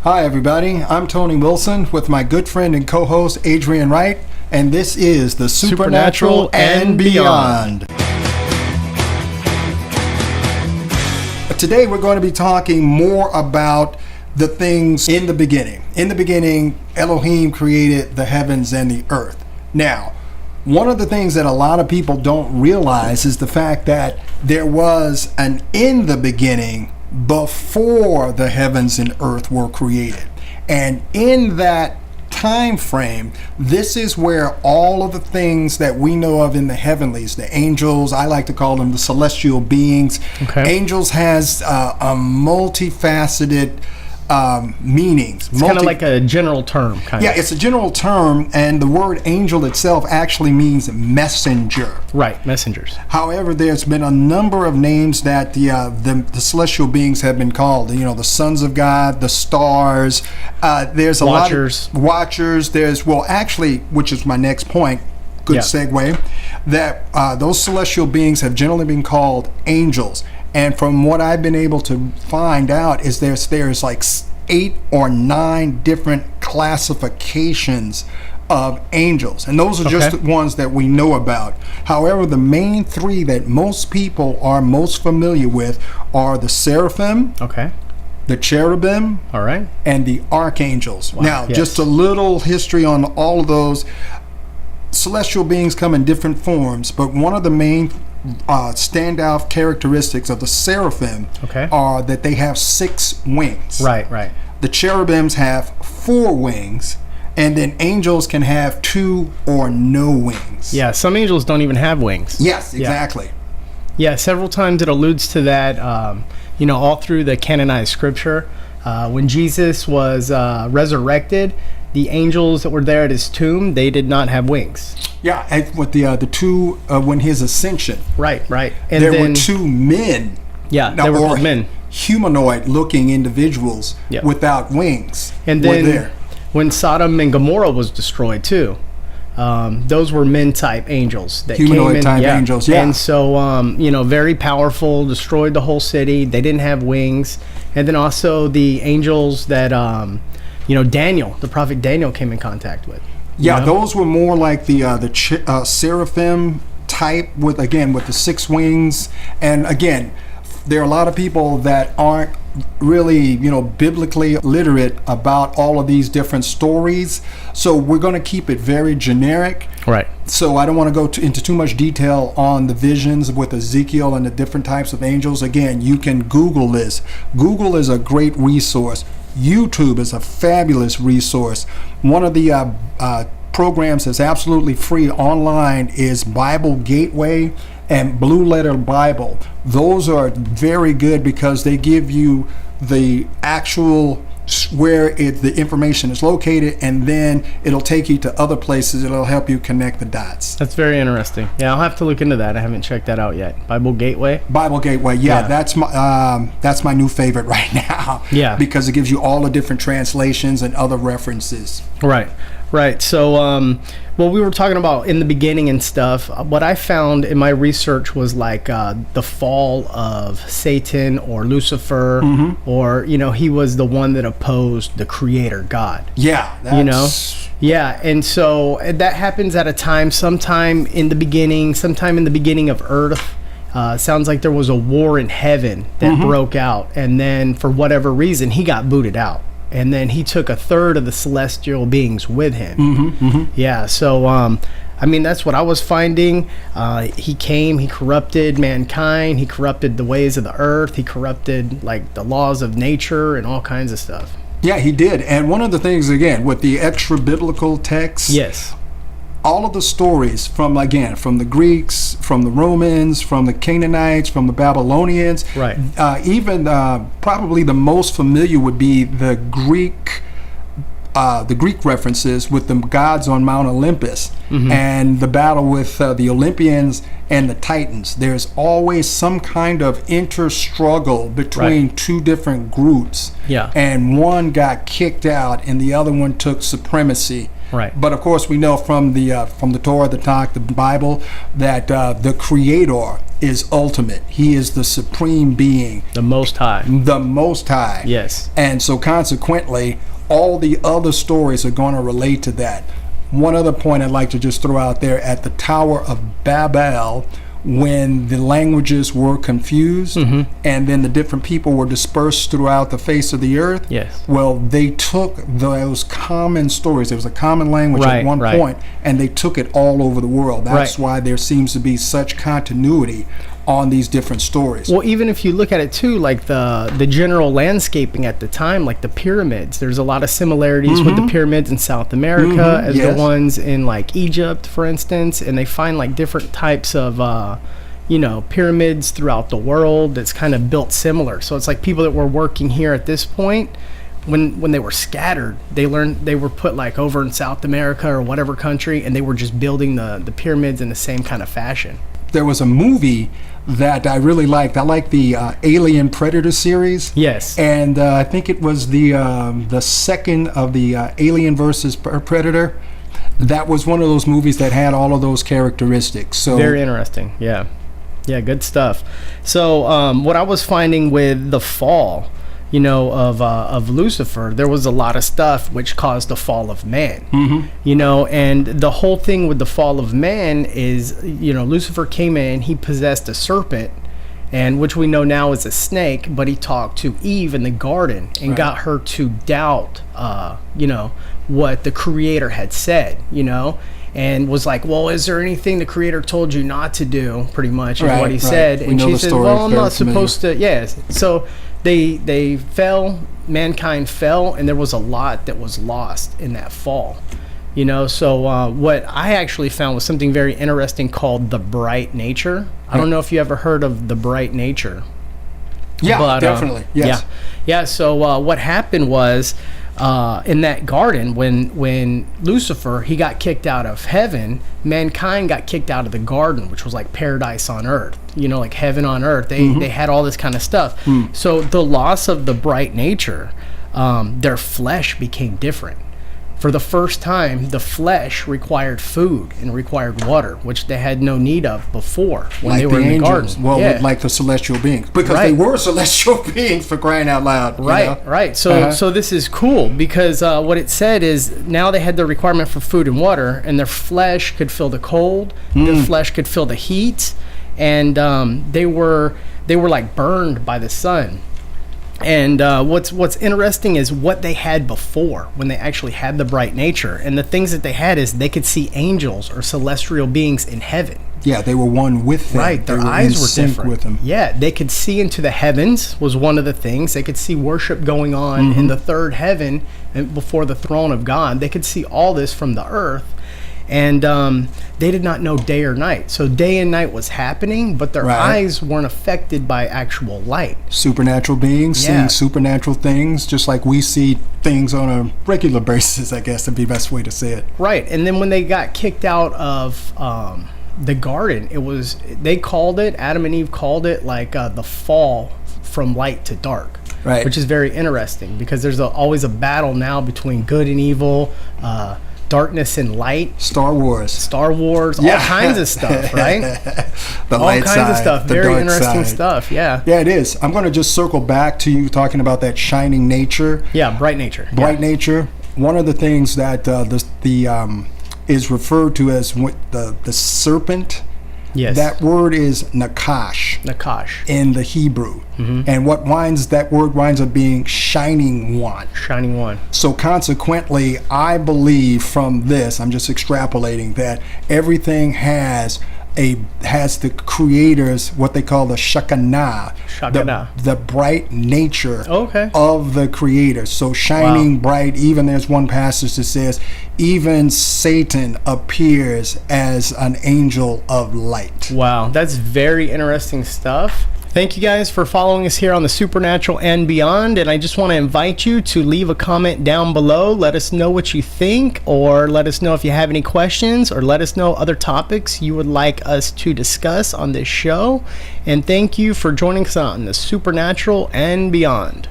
Hi everybody, I'm Tony Wilson with my good friend and co-host Adrian Wright, and this is the Supernatural and Beyond. Today we're going to be talking more about the things in the beginning. In the beginning, Elohim created the heavens and the earth. Now, one of the things that a lot of people don't realize is the fact that there was an in the beginning before the heavens and earth were created. And in that time frame, this is where all of the things that we know of in the heavenlies, the angels, I like to call them the celestial beings. Okay. Angels has a multifaceted meanings. It's kind of like a general term. Yeah, it's a general term, and the word angel itself actually means messenger. Right, messengers. However, there's been a number of names that the celestial beings have been called. You know, the sons of God, the stars. There's a Watchers. lot of watchers. There's, well, actually, which is my next point. Good segue. That those celestial beings have generally been called angels. And from what I've been able to find out is there's like 8 or 9 different classifications of angels. And those are just the ones that we know about. However, the main 3 that most people are most familiar with are the seraphim, the cherubim, and the archangels. Wow. Now, just a little history on all of those. Celestial beings come in different forms, but one of the main standout characteristics of the seraphim are that they have 6 wings. Right. The cherubims have 4 wings, and then angels can have 2 or no wings. Yeah, some angels don't even have wings. Yes, exactly. Yeah, several times it alludes to that, all through the canonized scripture. When Jesus was resurrected, the angels that were there at his tomb, they did not have wings. Yeah, with the 2 when his ascension. Right. And there were 2 men. Yeah, there were both men. Humanoid-looking individuals without wings. And then when Sodom and Gomorrah was destroyed too, those were men-type angels that humanoid-type angels. Yeah. And so, very powerful, destroyed the whole city. They didn't have wings. And then also the angels that Daniel, the prophet Daniel, came in contact with. Yeah, those were more like the seraphim type with the 6 wings. And again, there are a lot of people that aren't really, biblically literate about all of these different stories. So we're going to keep it very generic. Right. So I don't want to go into too much detail on the visions with Ezekiel and the different types of angels. Again, you can Google this. Google is a great resource. YouTube is a fabulous resource. One of the programs that's absolutely free online is Bible Gateway and Blue Letter Bible. Those are very good because they give you the actual where the information is located, and then it'll take you to other places. It'll help you connect the dots. That's very interesting. Yeah, I'll have to look into that. I haven't checked that out yet. Bible Gateway. Yeah. That's my new favorite right now. Yeah, because it gives you all the different translations and other references. Right. So, we were talking about in the beginning and stuff. What I found in my research was like the fall of Satan or Lucifer, or he was the one that opposed the Creator God. Yeah, Yeah, and so that happens at a time, sometime in the beginning of Earth. Sounds like there was a war in heaven that broke out, and then for whatever reason he got booted out. And then he took 1/3 of the celestial beings with him. Yeah, so that's what I was finding. He came, he corrupted mankind, he corrupted the ways of the earth, he corrupted like the laws of nature and all kinds of stuff. Yeah, he did. And one of the things, again, with the extra biblical texts, all of the stories from the Greeks, from the Romans, from the Canaanites, from the Babylonians, even probably the most familiar would be the Greek references with the gods on Mount Olympus and the battle with the Olympians and the Titans. There's always some kind of inter-struggle between 2 different groups, and one got kicked out and the other one took supremacy. Right. But of course, we know from the Torah, the Tanakh, the Bible, that the Creator is ultimate. He is the supreme being, The Most High. the Most High. Yes. And so, consequently, all the other stories are going to relate to that. One other point I'd like to just throw out there: at the Tower of Babel, when the languages were confused and then the different people were dispersed throughout the face of the earth, Yes. well, they took those common stories. There was a common language Right, at one right. point, and they took it all over the world. That's Right. why there seems to be such continuity on these different stories. Well, even if you look at it too, like the general landscaping at the time, like the pyramids, there's a lot of similarities with the pyramids in South America as yes. the ones in like Egypt, for instance, and they find like different types of pyramids throughout the world that's kind of built similar. So it's like people that were working here at this point, when they were scattered, they were put like over in South America or whatever country, and they were just building the pyramids in the same kind of fashion. There was a movie that I really liked. I like the Alien Predator series. Yes. And I think it was the second of the Alien versus Predator. That was one of those movies that had all of those characteristics. So Very interesting. Yeah, good stuff. So what I was finding with the fall, of Lucifer, there was a lot of stuff which caused the fall of man. And the whole thing with the fall of man is, Lucifer came in, he possessed a serpent, and which we know now is a snake, but he talked to Eve in the garden and got her to doubt, what the Creator had said, and was like, well, is there anything the Creator told you not to do, pretty much, is what he said. We And know she the said, story. well, I'm Very not familiar. supposed to, yes. So they fell, mankind fell, and there was a lot that was lost in that fall. So what I actually found was something very interesting called the bright nature. I don't know if you ever heard of the bright nature. yeah, But, definitely. Yes. Yeah. So what happened was in that garden, when Lucifer, he got kicked out of heaven, mankind got kicked out of the garden, which was like paradise on earth, like heaven on earth. They had all this kind of stuff. So the loss of the bright nature, their flesh became different. For the first time, the flesh required food and required water, which they had no need of before when Like they were the in the angels. garden. Well, like the celestial beings. Because they were celestial beings, for crying out loud. Right. So this is cool because what it said is now they had the requirement for food and water, and their flesh could feel the cold, their flesh could feel the heat, and they were like burned by the sun. And what's interesting is what they had before when they actually had the bright nature, and the things that they had is they could see angels or celestial beings in heaven. Yeah, they were one with them. Right, their They eyes in were sync different. with them. Yeah, they could see into the heavens was one of the things. They could see worship going on in the third heaven and before the throne of God. They could see all this from the earth. And they did not know day or night. So day and night was happening, but their eyes weren't affected by actual light. Supernatural beings seeing supernatural things, just like we see things on a regular basis, I guess would be the best way to say it. Right. And then when they got kicked out of the garden, they called it, Adam and Eve called it like the fall from light to dark. Right. Which is very interesting because there's always a battle now between good and evil, darkness and light. Star Wars, all kinds of stuff, right? The all light kinds side, of stuff. the Very dark interesting side. stuff. Yeah. Yeah, it is. I'm going to just circle back to you talking about that shining nature. Yeah, bright nature. Bright nature. One of the things that is referred to as the serpent. Yes. That word is nakash. Nakash. In the Hebrew. And that word winds up being shining one. Shining one. So consequently, I believe from this, I'm just extrapolating, that everything has the Creator's, what they call the Shekinah. The bright nature of the Creator. So shining bright, even there's one passage that says, even Satan appears as an angel of light. Wow, that's very interesting stuff. Thank you guys for following us here on the Supernatural and Beyond, and I just want to invite you to leave a comment down below. Let us know what you think, or let us know if you have any questions, or let us know other topics you would like us to discuss on this show. And thank you for joining us on the Supernatural and Beyond.